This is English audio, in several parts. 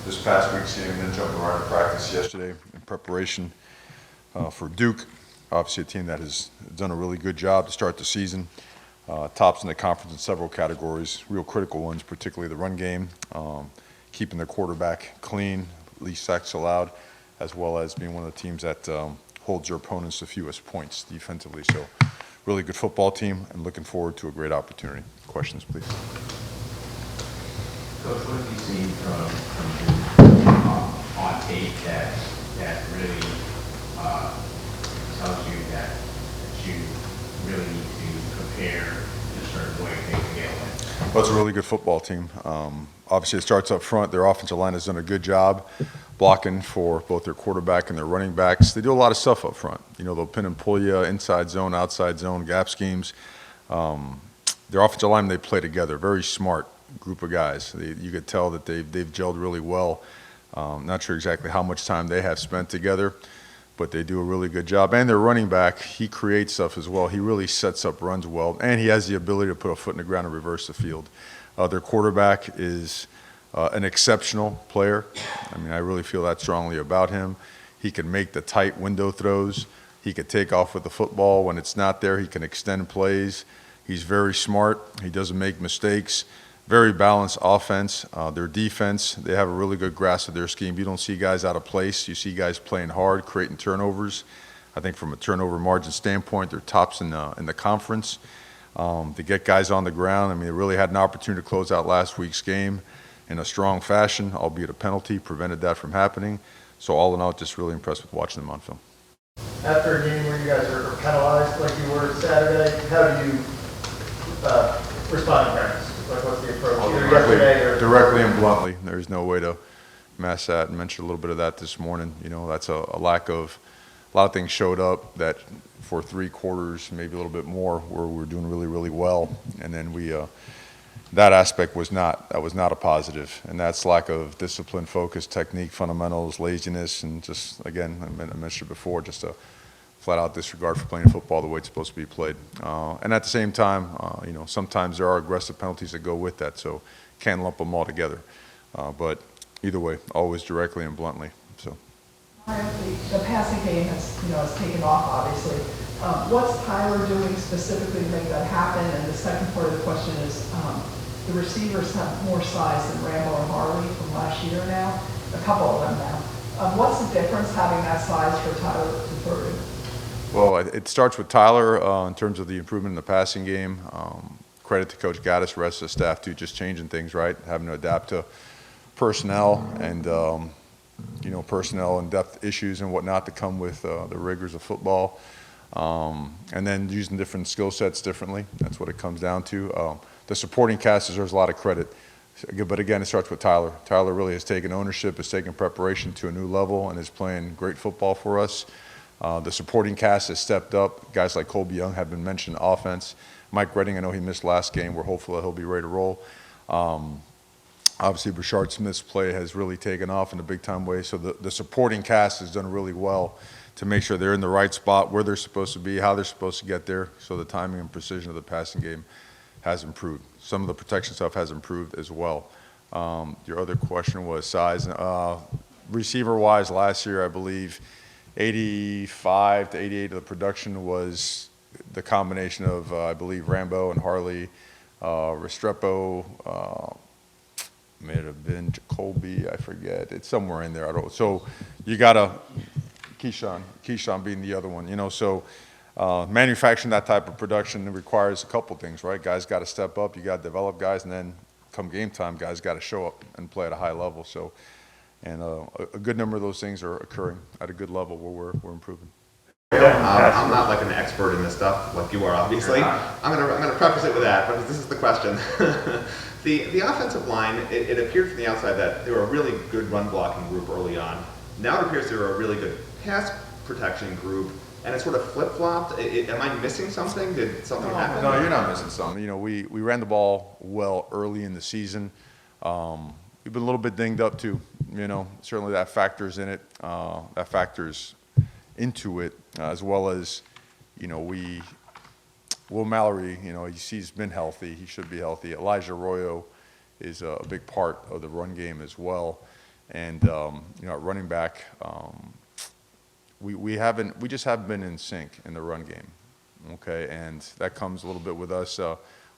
this past week's game, and then jumping around to practice yesterday in preparation for Duke. Obviously a team that has done a really good job to start the season. Tops in the conference in several categories, real critical ones, particularly the run game, keeping their quarterback clean, least sacks allowed, as well as being one of the teams that holds their opponents the fewest points defensively. So really good football team, and looking forward to a great opportunity. Questions, please. Coach, what have you seen from you on tape that really tells you that you really need to prepare in a certain way to get one? Well, it's a really good football team. Obviously, it starts up front. Their offensive line has done a good job blocking for both their quarterback and their running backs. They do a lot of stuff up front. You know, they'll pin and pull you inside zone, outside zone, gap schemes. Their offensive line, they play together. Very smart group of guys. You could tell that they've gelled really well. Not sure exactly how much time they have spent together, but they do a really good job. And their running back, he creates stuff as well. He really sets up runs well, and he has the ability to put a foot in the ground and reverse the field. Their quarterback is an exceptional player. I mean, I really feel that strongly about him. He can make the tight window throws. He can take off with the football. When it's not there, he can extend plays. He's very smart. He doesn't make mistakes. Very balanced offense. Their defense, they have a really good grasp of their scheme. You don't see guys out of place. You see guys playing hard, creating turnovers. I think from a turnover margin standpoint, they're tops in the conference. To get guys on the ground, I mean, they really had an opportunity to close out last week's game in a strong fashion, albeit a penalty prevented that from happening. So all in all, just really impressed with watching them on film. After a game where you guys are penalized like you were Saturday, how do you respond in practice? Like, what's the approach? Directly and bluntly. There's no way to mask that, and mention a little bit of that this morning. You know, that's a lack of, a lot of things showed up that for 3 quarters, maybe a little bit more, where we were doing really, really well. And then that aspect was not a positive. And that's lack of discipline, focus, technique, fundamentals, laziness, and just, again, I mentioned before, just a flat-out disregard for playing football the way it's supposed to be played. And at the same time, you know, sometimes there are aggressive penalties that go with that, so can't lump them all together. But either way, always directly and bluntly. So. The passing game has taken off, obviously. What's Tyler doing specifically to make that happen? And the second part of the question is, the receivers have more size than Rambo and Harley from last year now, a couple of them now. What's the difference having that size for Tyler to throw to? Well, it starts with Tyler in terms of the improvement in the passing game. Credit to Coach Gaddis, rest of the staff too, just changing things, right? Having to adapt to personnel and personnel and depth issues and whatnot that come with the rigors of football. And then using different skill sets differently. That's what it comes down to. The supporting cast deserves a lot of credit. But again, it starts with Tyler. Tyler really has taken ownership, has taken preparation to a new level, and is playing great football for us. The supporting cast has stepped up. Guys like Colby Young have been mentioned offense. Mike Redding, I know he missed last game. We're hopeful that he'll be ready to roll. Obviously, Brashard Smith's play has really taken off in a big-time way. So the supporting cast has done really well to make sure they're in the right spot, where they're supposed to be, how they're supposed to get there. So the timing and precision of the passing game has improved. Some of the protection stuff has improved as well. Your other question was size. Receiver-wise, last year, I believe, 85 to 88 of the production was the combination of, I believe, Rambo and Harley, Restrepo, may have been Colby, I forget. It's somewhere in there. So you got to, Keyshawn being the other one, you know. So manufacturing that type of production requires a couple things, right? Guys got to step up. You got to develop guys, and then come game time, guys got to show up and play at a high level. So. And a good number of those things are occurring at a good level where we're improving. I'm not like an expert in this stuff like you are, obviously. I'm gonna preface it with that, but this is the question. The offensive line, it appeared from the outside that they were a really good run blocking group early on. Now it appears they were a really good pass protection group, and it sort of flip-flopped. Am I missing something? Did something happen? No, you're not missing something. You know, we ran the ball well early in the season. We've been a little bit dinged up too. You know, certainly that factors in it. That factors into it, as well as, you know, Will Mallory, you know, he's been healthy. He should be healthy. Elijah Arroyo is a big part of the run game as well. And, at running back, we just haven't been in sync in the run game, okay? And that comes a little bit with us.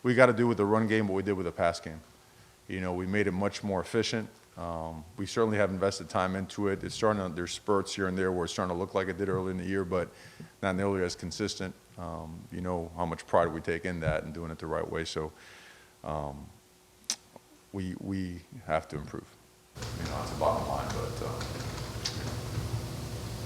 We got to do with the run game what we did with the pass game. We made it much more efficient. We certainly have invested time into it. It's starting to, there's spurts here and there where it's starting to look like it did early in the year, but not nearly as consistent. You know how much pride we take in that and doing it the right way. So we have to improve. That's the bottom line, but.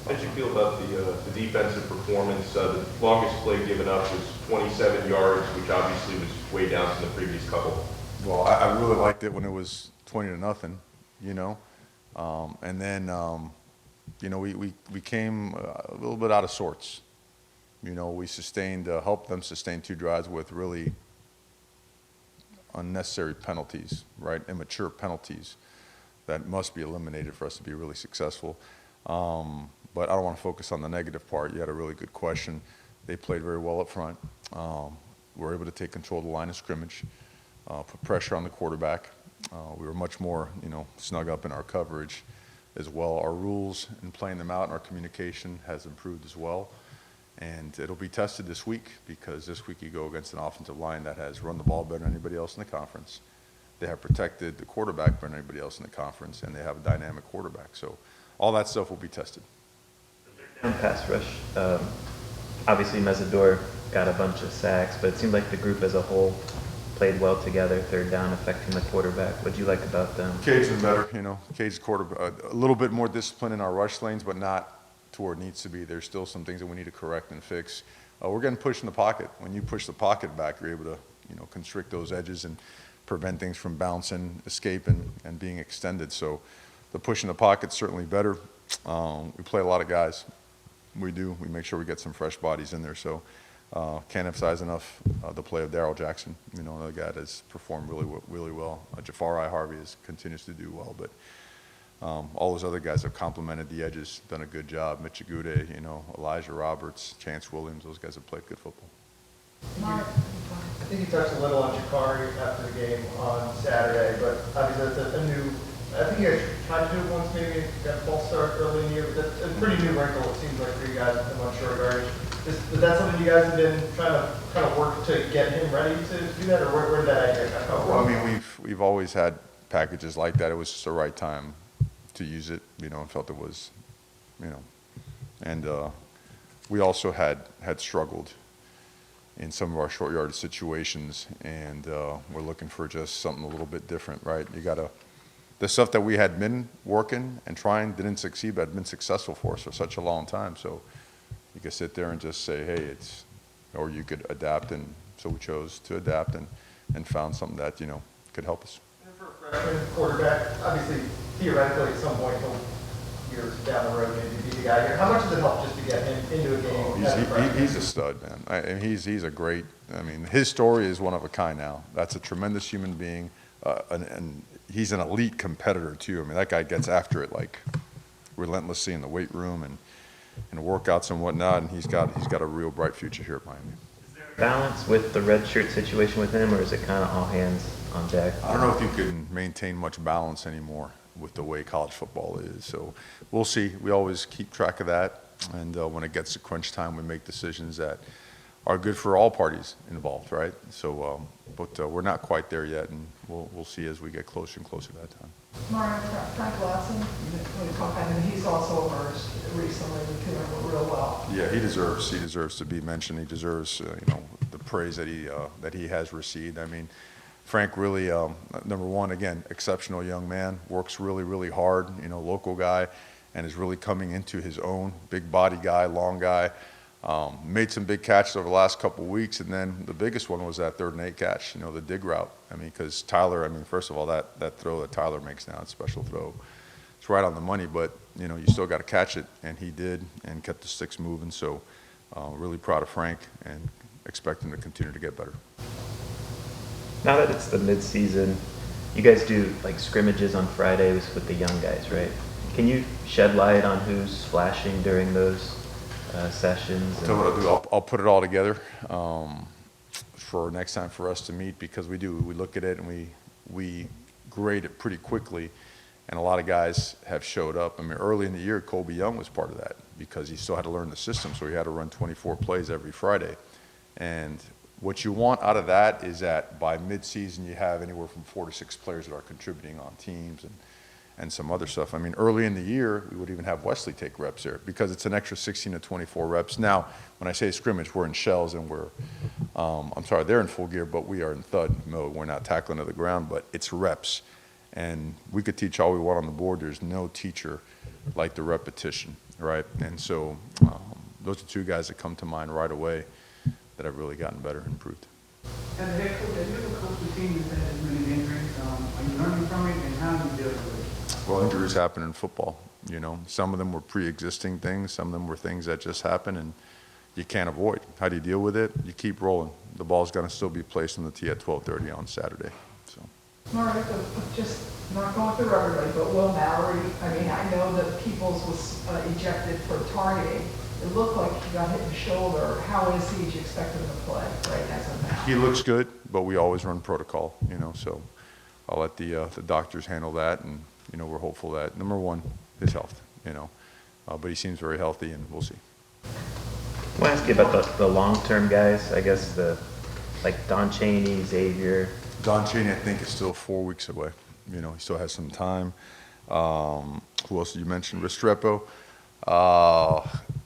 How did you feel about the defensive performance? The longest play given up was 27 yards, which obviously was way down from the previous couple. Well, I really liked it when it was 20-0, and then, we came a little bit out of sorts. We helped them sustain 2 drives with really unnecessary penalties, right? Immature penalties that must be eliminated for us to be really successful. But I don't want to focus on the negative part. You had a really good question. They played very well up front. We were able to take control of the line of scrimmage, put pressure on the quarterback. We were much more, snug up in our coverage as well. Our rules in playing them out and our communication has improved as well. And it'll be tested this week because this week you go against an offensive line that has run the ball better than anybody else in the conference. They have protected the quarterback better than anybody else in the conference, and they have a dynamic quarterback. So all that stuff will be tested. On pass rush, obviously Mesidor got a bunch of sacks, but it seemed like the group as a whole played well together, third down affecting the quarterback. What do you like about them? Cade's been better, Cade's quarterback, a little bit more discipline in our rush lanes, but not to where it needs to be. There's still some things that we need to correct and fix. We're getting pushed in the pocket. When you push the pocket back, you're able to, constrict those edges and prevent things from bouncing, escaping, and being extended. So the push in the pocket's certainly better. We play a lot of guys. We do. We make sure we get some fresh bodies in there. So can't emphasize enough the play of Darrell Jackson. Another guy that's performed really well. Jafari Harvey continues to do well, but all those other guys have complemented the edges, done a good job. Mitch Agude, Elijah Roberts, Chance Williams, those guys have played good football. Mark? I think you touched a little on Jafari after the game on Saturday, but obviously that's a new, I think you guys tried to do it once, maybe got a false start early in the year, but that's a pretty new wrinkle, it seems like, for you guys with him on short yardage. Is that something you guys have been trying to kind of work to get him ready to do that, or where did that idea come from? Well, I mean, we've always had packages like that. It was just the right time to use it, and felt it was, and we also had struggled in some of our short yardage situations, and we're looking for just something a little bit different, right? The stuff that we had been working and trying didn't succeed, but had been successful for us for such a long time. So you could sit there and just say, hey, or you could adapt, and so we chose to adapt and found something that, could help us. And for a freshman quarterback, obviously, theoretically, at some point, years down the road, maybe be the guy here. How much does it help just to get him into a game? He's a stud, man. And he's a great, his story is one of a kind now. That's a tremendous human being, and he's an elite competitor, too. That guy gets after it, like, relentlessly in the weight room and workouts and whatnot, and he's got a real bright future here at Miami. Balance with the red shirt situation with him, or is it kind of all hands on deck? I don't know if you can maintain much balance anymore with the way college football is. So we'll see. We always keep track of that, and when it gets to crunch time, we make decisions that are good for all parties involved, right? So, but we're not quite there yet, and we'll see as we get closer and closer to that time. Mark, Frank Latson, when you talk about him, he's also emerged recently doing real well. Yeah, he deserves to be mentioned. He deserves, the praise that he has received. Frank really, number one, again, exceptional young man, works really, really hard, local guy, and is really coming into his own. Big body guy, long guy. Made some big catches over the last couple of weeks, and then the biggest one was that 3rd and 8 catch, the dig route. Because Tyler, first of all, that throw that Tyler makes now, it's a special throw. It's right on the money, but, you still got to catch it, and he did, and kept the sticks moving. So really proud of Frank and expect him to continue to get better. Now that it's the mid-season, you guys do like scrimmages on Fridays with the young guys, right? Can you shed light on who's flashing during those sessions? I'll tell you what I'll do. I'll put it all together for next time for us to meet, because we look at it and we grade it pretty quickly, And a lot of guys have showed up. I mean, early in the year, Colby Young was part of that because he still had to learn the system, so he had to run 24 plays every Friday. And what you want out of that is that by midseason, you have anywhere from 4 to 6 players that are contributing on teams and some other stuff. I mean, early in the year, we would even have Wesley take reps there because it's an extra 16 to 24 reps. Now, when I say scrimmage, we're in shells and they're in full gear, but we are in thud mode. We're not tackling to the ground, but it's reps. And we could teach all we want on the board. There's no teacher like the repetition, right? And so those are 2 guys that come to mind right away that have really gotten better and improved. As a head coach, have you ever coached a team that has many injuries? Are you learning from it, and how do you deal with it? Well, injuries happen in football. You know, some of them were pre-existing things. Some of them were things that just happen and you can't avoid. How do you deal with it? You keep rolling. The ball's going to still be placed on the tee at 12:30 on Saturday. So. Mark, just not going through everybody, but Will Mallory, I mean, I know that Peoples was ejected for targeting. It looked like he got hit in the shoulder. How is he? Do you expect him to play right as of now? He looks good, but we always run protocol, you know, so I'll let the doctors handle that, and, you know, we're hopeful that, number one, his health, you know, but he seems very healthy, and we'll see. I want to ask you about the long-term guys, I guess, like Don Chaney, Xavier. Don Chaney, I think, is still 4 weeks away. You know, he still has some time. Who else did you mention? Restrepo.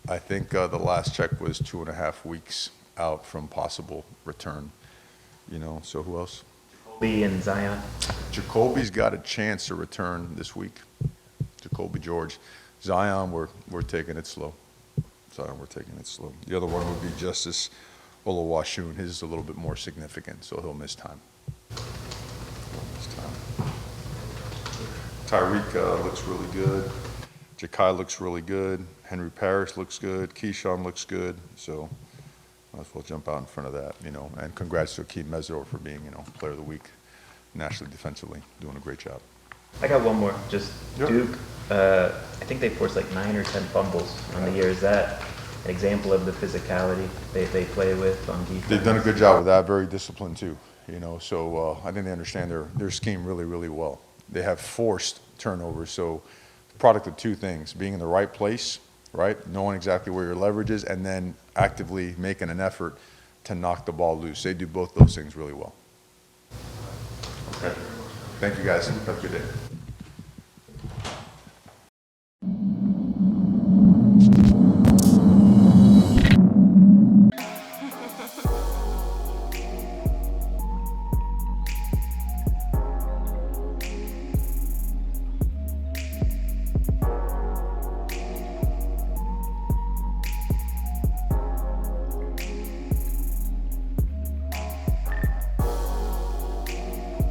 I think the last check was 2.5 weeks out from possible return. You know, so who else? Jacoby and Zion. Jacoby's got a chance to return this week. Jacoby George. Zion, we're taking it slow. The other one would be Justice Olawashun. His is a little bit more significant, so he'll miss time. Tyreek looks really good. Ja'Kai looks really good. Henry Parrish looks good. Keyshawn looks good. So might as well jump out in front of that, you know. And congrats to Akeem Mesidor for being, you know, Player of the Week nationally defensively, doing a great job. I got one more. Just Yep. Duke. I think they forced like 9 or 10 fumbles on the year. Is that an example of the physicality they play with on defense? They've done a good job with that. Very disciplined too, you know. So I think they understand their scheme really, really well. They have forced turnovers. So the product of 2 things: being in the right place, right, knowing exactly where your leverage is, and then actively making an effort to knock the ball loose. They do both those things really well. Okay. Thank you, guys. Have a good day.